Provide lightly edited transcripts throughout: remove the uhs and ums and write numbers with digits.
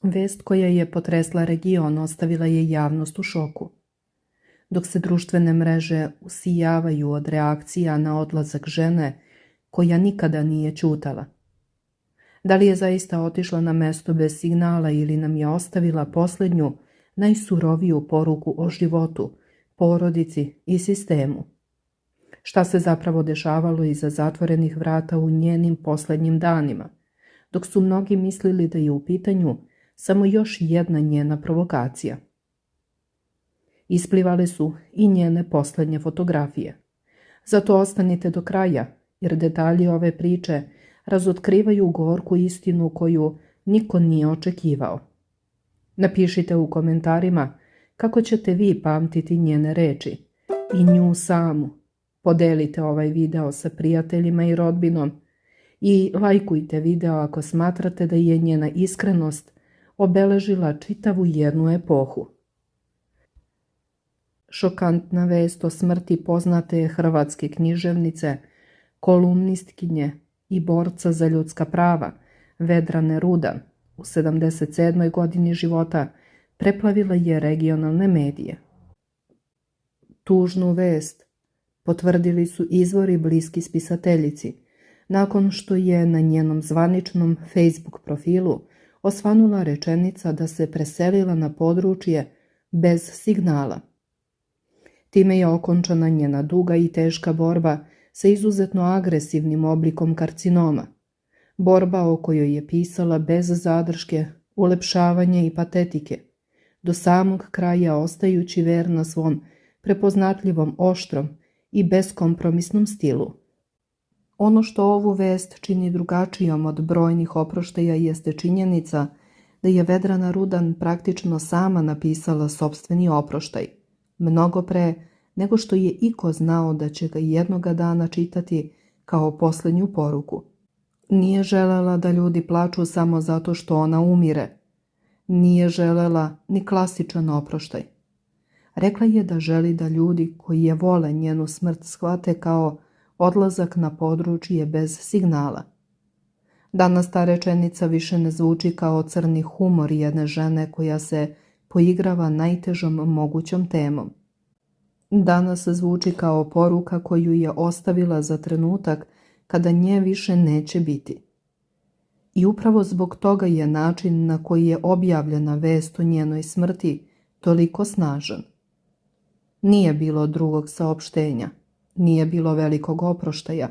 Vest koja je potresla region ostavila je javnost u šoku. Dok se društvene mreže usijavaju od reakcija na odlazak žene koja nikada nije ćutala. Da li je zaista otišla na mesto bez signala ili nam je ostavila posljednju, najsuroviju poruku o životu, porodici i sistemu? Šta se zapravo dešavalo iza zatvorenih vrata u njenim posljednjim danima, dok su mnogi mislili da je u pitanju samo još jedna njena provokacija? Isplivale su i njene posljednje fotografije. Zato ostanite do kraja, jer detalji ove priče razotkrivaju gorku istinu koju niko nije očekivao. Napišite u komentarima kako ćete vi pamtiti njene reči i nju samu. Podelite ovaj video sa prijateljima i rodbinom i lajkujte video ako smatrate da je njena iskrenost obeležila čitavu jednu epohu. Šokantna vest o smrti poznate hrvatske književnice, kolumnistkinje i borca za ljudska prava Vedrane Rudan u 77. godini života preplavila je regionalne medije. Tužnu vest potvrdili su izvori bliski spisateljici, nakon što je na njenom zvaničnom Facebook profilu osvanula rečenica da se preselila na područje bez signala. Time je okončana njena duga i teška borba sa izuzetno agresivnim oblikom karcinoma. Borba o kojoj je pisala bez zadrške, ulepšavanja i patetike, do samog kraja ostajući verna svom prepoznatljivom oštrom i beskompromisnom stilu. Ono što ovu vest čini drugačijom od brojnih oproštaja jeste činjenica da je Vedrana Rudan praktično sama napisala sopstveni oproštaj, mnogo pre nego što je iko znao da će ga jednoga dana čitati kao posljednju poruku. Nije želela da ljudi plaču samo zato što ona umire. Nije želela ni klasičan oproštaj. Rekla je da želi da ljudi koji je vole njenu smrt shvate kao odlazak na područje bez signala. Danas ta rečenica više ne zvuči kao crni humor jedne žene koja se poigrava najtežom mogućom temom. Danas zvuči kao poruka koju je ostavila za trenutak kada nje više neće biti. I upravo zbog toga je način na koji je objavljena vest o njenoj smrti toliko snažan. Nije bilo drugog saopštenja, nije bilo velikog oproštaja,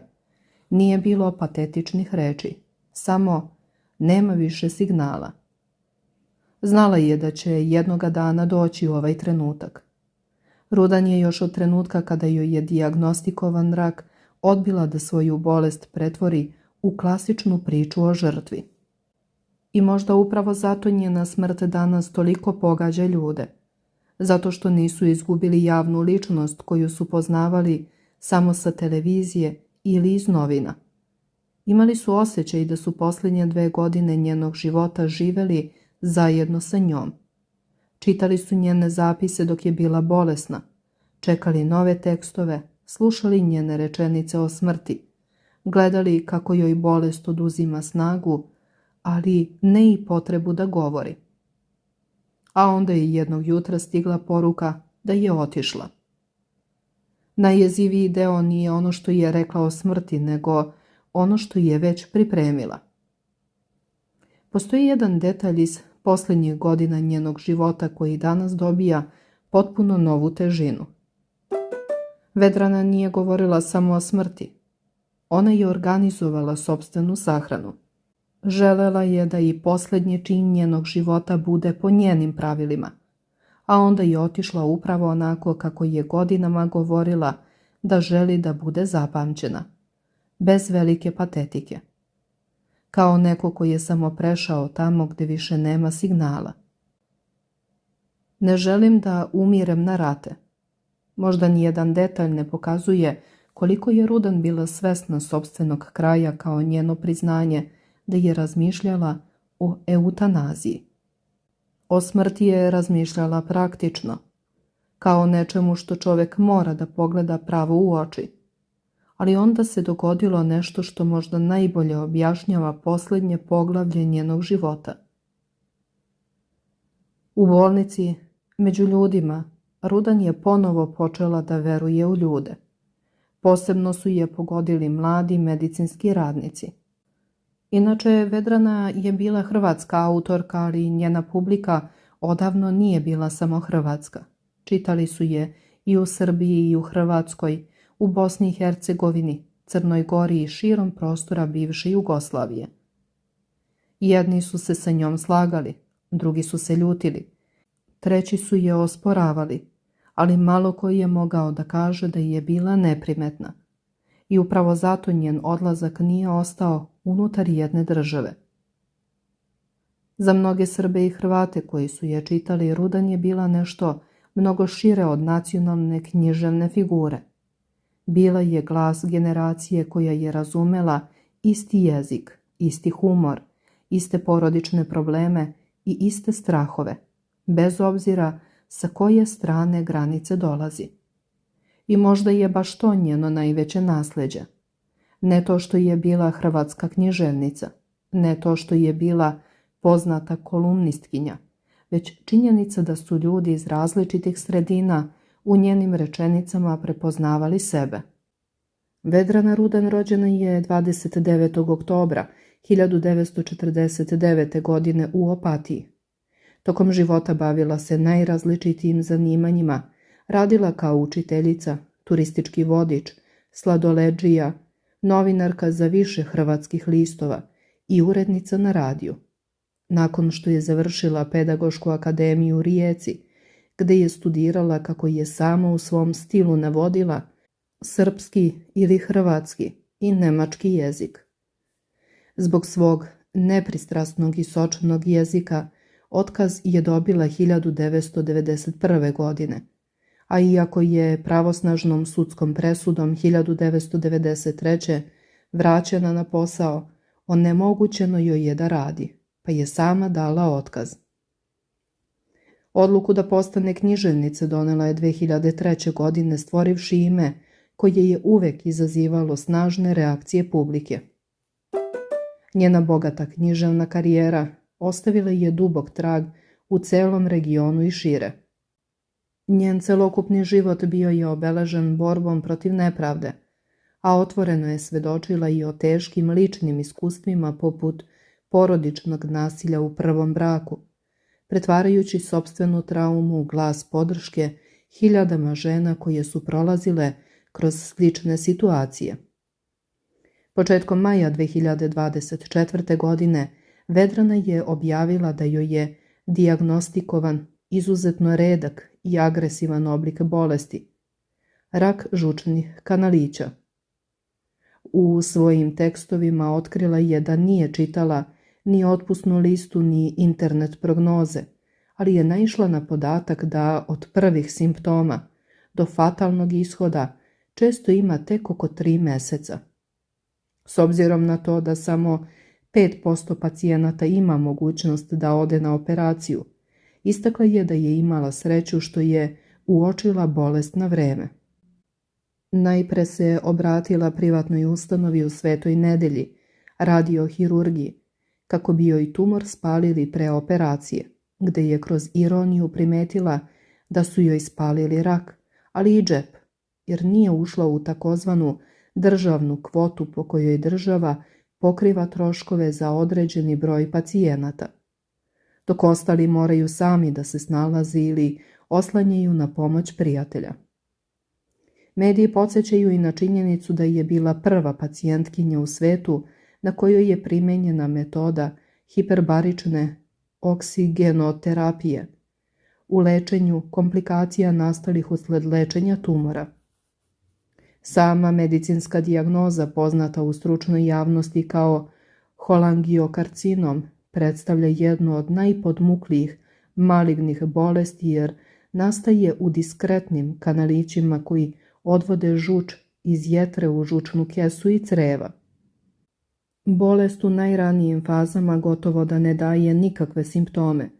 nije bilo patetičnih reči, samo nema više signala. Znala je da će jednoga dana doći u ovaj trenutak. Rudan je još od trenutka kada joj je dijagnostikovan rak odbila da svoju bolest pretvori u klasičnu priču o žrtvi. I možda upravo zato njena smrt danas toliko pogađa ljude. Zato što nisu izgubili javnu ličnost koju su poznavali samo sa televizije ili iz novina. Imali su osjećaj da su posljednje 2 godine njenog života živeli zajedno sa njom. Čitali su njene zapise dok je bila bolesna, čekali nove tekstove, slušali njene rečenice o smrti, gledali kako joj bolest oduzima snagu, ali ne i potrebu da govori. A onda je jednog jutra stigla poruka da je otišla. Najjeziviji deo nije ono što je rekla o smrti, nego ono što je već pripremila. Postoji jedan detalj iz posljednjih godina njenog života koji danas dobija potpuno novu težinu. Vedrana nije govorila samo o smrti. Ona je organizovala sopstvenu sahranu. Želela je da i posljednji čin njenog života bude po njenim pravilima, a onda je otišla upravo onako kako je godinama govorila da želi da bude zapamćena, bez velike patetike. Kao neko koji je samo prešao tamo gdje više nema signala. Ne želim da umirem na rate. Možda nijedan detalj ne pokazuje koliko je Rudan bila svesna sopstvenog kraja kao njeno priznanje da je razmišljala o eutanaziji. O smrti je razmišljala praktično, kao nečemu što čovjek mora da pogleda pravo u oči. Ali onda se dogodilo nešto što možda najbolje objašnjava posljednje poglavlje njenog života. U bolnici, među ljudima, Rudan je ponovo počela da veruje u ljude. Posebno su je pogodili mladi medicinski radnici. Inače, Vedrana je bila hrvatska autorka, ali njena publika odavno nije bila samo hrvatska. Čitali su je i u Srbiji i u Hrvatskoj, u Bosni i Hercegovini, Crnoj Gori i širom prostora bivše Jugoslavije. Jedni su se sa njom slagali, drugi su se ljutili, treći su je osporavali, ali malo koji je mogao da kaže da je bila neprimetna. I upravo zato njen odlazak nije ostao unutar jedne države. Za mnoge Srbe i Hrvate koji su je čitali, Rudan je bila nešto mnogo šire od nacionalne književne figure. Bila je glas generacije koja je razumela isti jezik, isti humor, iste porodične probleme i iste strahove, bez obzira sa koje strane granice dolazi. I možda je baš to njeno najveće nasleđe. Ne to što je bila hrvatska književnica, ne to što je bila poznata kolumnistkinja, već činjenica da su ljudi iz različitih sredina u njenim rečenicama prepoznavali sebe. Vedrana Rudan rođena je 29. oktobra 1949. godine u Opatiji. Tokom života bavila se najrazličitijim zanimanjima, radila kao učiteljica, turistički vodič, sladoledžija, novinarka za više hrvatskih listova i urednica na radiju. Nakon što je završila Pedagošku akademiju u Rijeci, gde je studirala, kako je sama u svom stilu navodila, srpski ili hrvatski i nemački jezik. Zbog svog nepristrasnog i sočnog jezika otkaz je dobila 1991. godine, a iako je pravosnažnom sudskom presudom 1993. vraćena na posao, onemogućeno joj je da radi, pa je sama dala otkaz. Odluku da postane književnica donela je 2003. godine stvorivši ime koje je uvek izazivalo snažne reakcije publike. Njena bogata književna karijera ostavila je dubok trag u celom regionu i šire. Njen celokupni život bio je obeležen borbom protiv nepravde, a otvoreno je svedočila i o teškim ličnim iskustvima poput porodičnog nasilja u prvom braku, pretvarajući sopstvenu traumu u glas podrške hiljadama žena koje su prolazile kroz slične situacije. Početkom maja 2024. godine Vedrana je objavila da joj je dijagnostikovan izuzetno redak i agresivan oblik bolesti, rak žučnih kanalića. U svojim tekstovima otkrila je da nije čitala ni otpusnu listu ni internet prognoze, ali je naišla na podatak da od prvih simptoma do fatalnog ishoda često ima tek oko 3 meseca. S obzirom na to da samo 5% pacijenata ima mogućnost da ode na operaciju, istakla je da je imala sreću što je uočila bolest na vreme. Najpre se obratila privatnoj ustanovi u Svetoj Nedelji, radiohirurgiji, kako bi joj tumor spalili pre operacije, gde je kroz ironiju primetila da su joj spalili rak, ali i džep, jer nije ušla u takozvanu državnu kvotu po kojoj država pokriva troškove za određeni broj pacijenata, dok ostali moraju sami da se snalaze ili oslanjaju na pomoć prijatelja. Mediji podsjećaju i na činjenicu da je bila prva pacijentkinja u svetu na kojoj je primenjena metoda hiperbarične oksigenoterapije u lečenju komplikacija nastalih usled lečenja tumora. Sama medicinska dijagnoza, poznata u stručnoj javnosti kao holangiokarcinom, predstavlja jednu od najpodmuklijih malignih bolesti jer nastaje u diskretnim kanalićima koji odvode žuč iz jetre u žučnu kesu i creva. Bolest u najranijim fazama gotovo da ne daje nikakve simptome,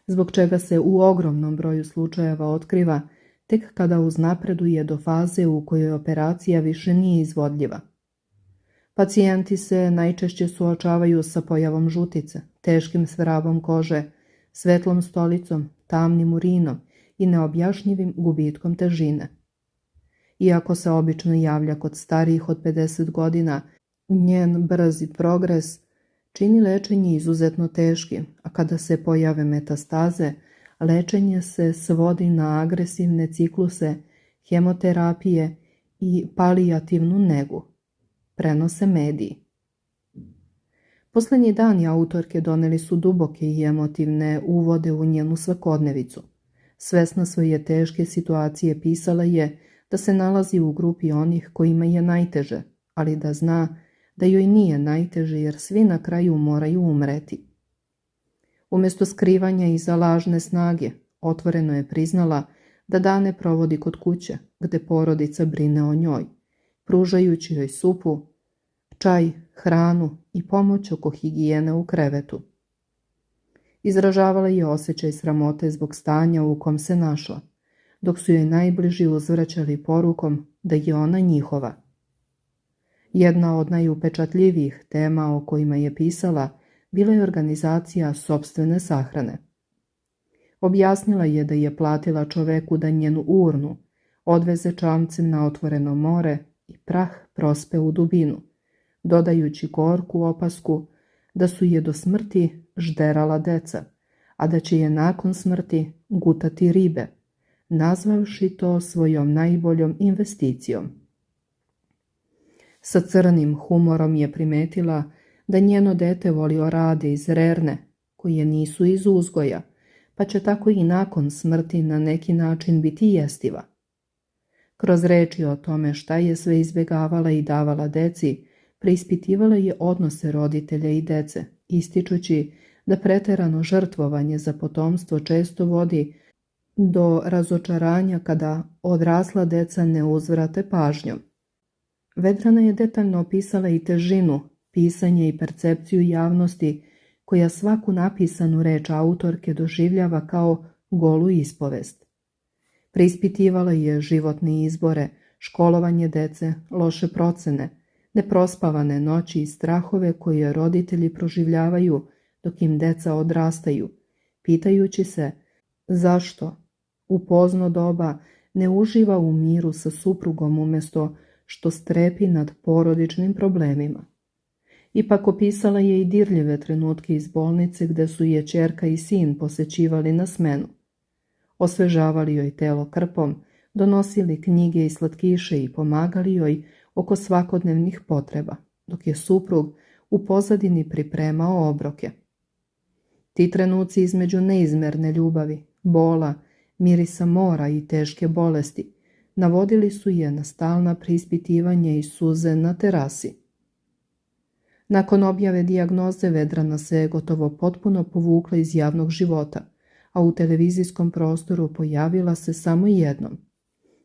zbog čega se u ogromnom broju slučajeva otkriva tek kada uznapreduje do faze u kojoj operacija više nije izvodljiva. Pacijenti se najčešće suočavaju sa pojavom žutice, teškim svravom kože, svetlom stolicom, tamnim urinom i neobjašnjivim gubitkom težine. Iako se obično javlja kod starijih od 50 godina, njen brzi progres čini lečenje izuzetno teškim, a kada se pojave metastaze, lečenje se svodi na agresivne cikluse, hemoterapije i palijativnu negu, prenose mediji. Poslednji dani autorke doneli su duboke i emotivne uvode u njenu svakodnevicu. Svesna svoje teške situacije pisala je da se nalazi u grupi onih kojima je najteže, ali da zna da joj nije najteže jer svi na kraju moraju umreti. Umjesto skrivanja iza lažne snage, otvoreno je priznala da dane provodi kod kuće, gde porodica brine o njoj, pružajući joj supu, čaj, hranu i pomoć oko higijene u krevetu. Izražavala je osjećaj sramote zbog stanja u kom se našla, dok su joj najbliži uzvraćali porukom da je ona njihova. Jedna od najupečatljivijih tema o kojima je pisala bila je organizacija sopstvene sahrane. Objasnila je da je platila čoveku da njenu urnu odveze čamcem na otvoreno more i prah prospe u dubinu, dodajući gorku opasku da su je do smrti žderala deca, a da će je nakon smrti gutati ribe, nazvavši to svojom najboljom investicijom. Sa crnim humorom je primetila da njeno dete voli orade iz rerne, koje nisu iz uzgoja, pa će tako i nakon smrti na neki način biti jestiva. Kroz reči o tome šta je sve izbjegavala i davala deci, preispitivala je odnose roditelja i dece, ističući da preterano žrtvovanje za potomstvo često vodi do razočaranja kada odrasla deca ne uzvrate pažnjom. Vedrana je detaljno opisala i težinu, pisanje i percepciju javnosti koja svaku napisanu reč autorke doživljava kao golu ispovest. Preispitivala je životne izbore, školovanje dece, loše procene, neprospavane noći i strahove koje roditelji proživljavaju dok im deca odrastaju, pitajući se zašto u pozno doba ne uživa u miru sa suprugom umjesto što strepi nad porodičnim problemima. Ipak opisala je i dirljive trenutke iz bolnice gde su je ćerka i sin posećivali na smenu. Osvežavali joj telo krpom, donosili knjige i slatkiše i pomagali joj oko svakodnevnih potreba, dok je suprug u pozadini pripremao obroke. Ti trenuci između neizmerne ljubavi, bola, mirisa mora i teške bolesti navodili su je na stalna preispitivanja i suze na terasi. Nakon objave dijagnoze Vedrana se gotovo potpuno povukla iz javnog života, a u televizijskom prostoru pojavila se samo jednom.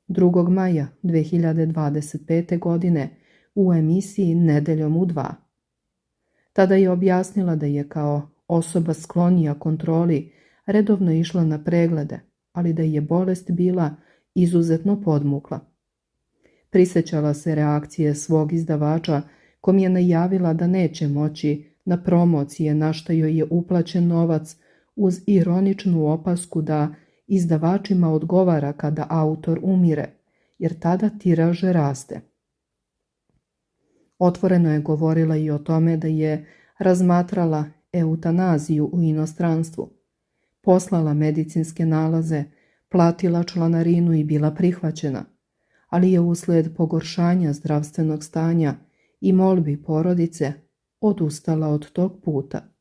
2. maja 2025. godine u emisiji Nedeljom u 2. Tada je objasnila da je kao osoba sklonija kontroli redovno išla na preglede, ali da je bolest bila izuzetno podmukla. Prisjećala se reakcije svog izdavača kom je najavila da neće moći na promocije na što joj je uplaćen novac uz ironičnu opasku da izdavačima odgovara kada autor umire, jer tada tiraže raste. Otvoreno je govorila i o tome da je razmatrala eutanaziju u inostranstvu, poslala medicinske nalaze, platila članarinu i bila prihvaćena, ali je usled pogoršanja zdravstvenog stanja i molbi porodice odustala od tog puta.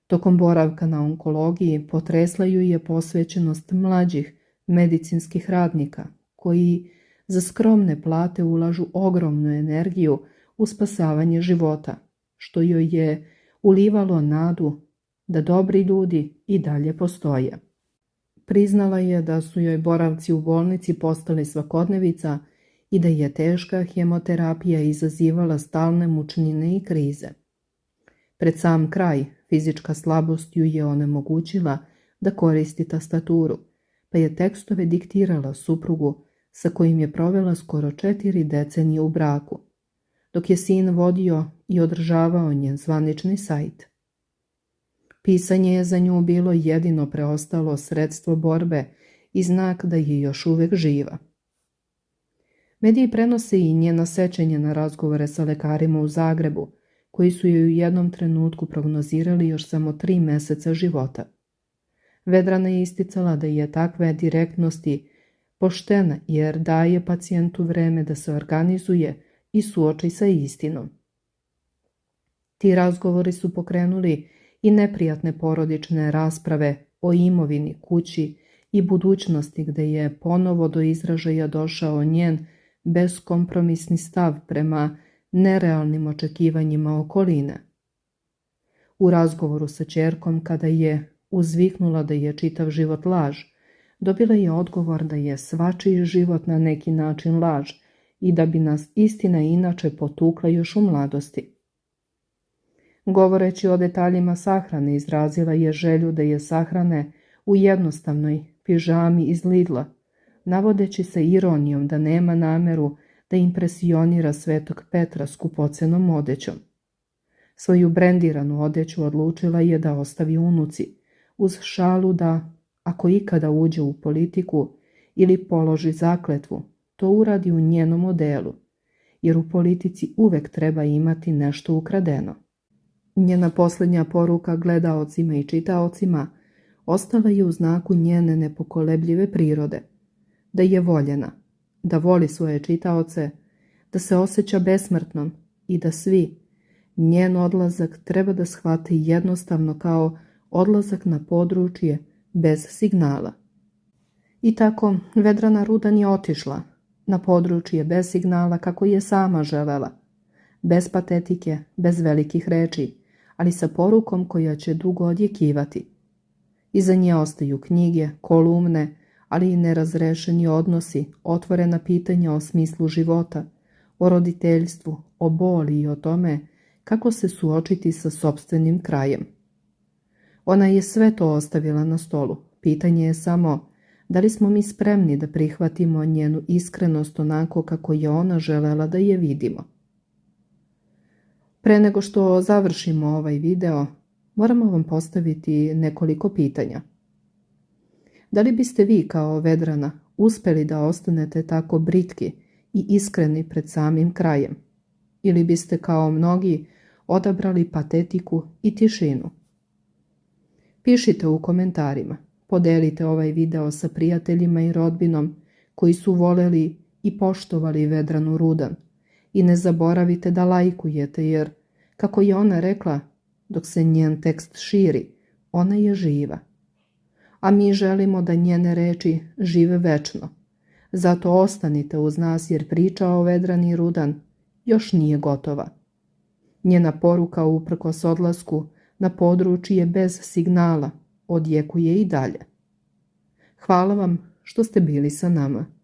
Tokom boravka na onkologiji potresla ju je posvećenost mlađih medicinskih radnika koji za skromne plate ulažu ogromnu energiju u spasavanje života, što joj je ulivalo nadu da dobri ljudi i dalje postoje. Priznala je da su joj boravci u bolnici postali svakodnevica i da je teška hemoterapija izazivala stalne mučnine i krize. Pred sam kraj fizička slabost ju je onemogućila da koristi tastaturu, pa je tekstove diktirala suprugu sa kojim je provela skoro 4 decenije u braku, dok je sin vodio i održavao njen zvanični sajt. Pisanje je za nju bilo jedino preostalo sredstvo borbe i znak da je još uvek živa. Mediji prenose i njena sećanje na razgovore sa lekarima u Zagrebu, koji su joj u jednom trenutku prognozirali još samo 3 meseca života. Vedrana je isticala da je takve direktnosti poštena jer daje pacijentu vreme da se organizuje i suoči sa istinom. Ti razgovori su pokrenuli i neprijatne porodične rasprave o imovini, kući i budućnosti gde je ponovo do izražaja došao njen beskompromisni stav prema nerealnim očekivanjima okoline. U razgovoru sa ćerkom kada je uzviknula da je čitav život laž, dobila je odgovor da je svačiji život na neki način laž i da bi nas istina inače potukla još u mladosti. Govoreći o detaljima sahrane, izrazila je želju da je sahrane u jednostavnoj pižami iz Lidla, navodeći se ironijom da nema nameru da impresionira Svetog Petra skupocenom odećom. Svoju brendiranu odeću odlučila je da ostavi unuci, uz šalu da, ako ikada uđe u politiku ili položi zakletvu, to uradi u njenom odelu, jer u politici uvek treba imati nešto ukradeno. Njena posljednja poruka gledaocima i čitaocima ostala je u znaku njene nepokolebljive prirode, da je voljena, da voli svoje čitaoce, da se osjeća besmrtnom i da svi njen odlazak treba da shvate jednostavno kao odlazak na područje bez signala. I tako Vedrana Rudan je otišla na područje bez signala kako je sama želela, bez patetike, bez velikih reči, ali sa porukom koja će dugo odjekivati. Iza nje ostaju knjige, kolumne, ali i nerazrešeni odnosi, otvorena pitanja o smislu života, o roditeljstvu, o boli i o tome kako se suočiti sa sopstvenim krajem. Ona je sve to ostavila na stolu. Pitanje je samo da li smo mi spremni da prihvatimo njenu iskrenost onako kako je ona želela da je vidimo. Pre nego što završimo ovaj video, moramo vam postaviti nekoliko pitanja. Da li biste vi kao Vedrana uspeli da ostanete tako britki i iskreni pred samim krajem? Ili biste kao mnogi odabrali patetiku i tišinu? Pišite u komentarima, podelite ovaj video sa prijateljima i rodbinom koji su voleli i poštovali Vedranu Rudan i ne zaboravite da lajkujete jer, kako je ona rekla, dok se njen tekst širi, ona je živa. A mi želimo da njene reči žive večno. Zato ostanite uz nas jer priča o Vedrani Rudan još nije gotova. Njena poruka uprkos odlasku na područje bez signala odjekuje i dalje. Hvala vam što ste bili sa nama.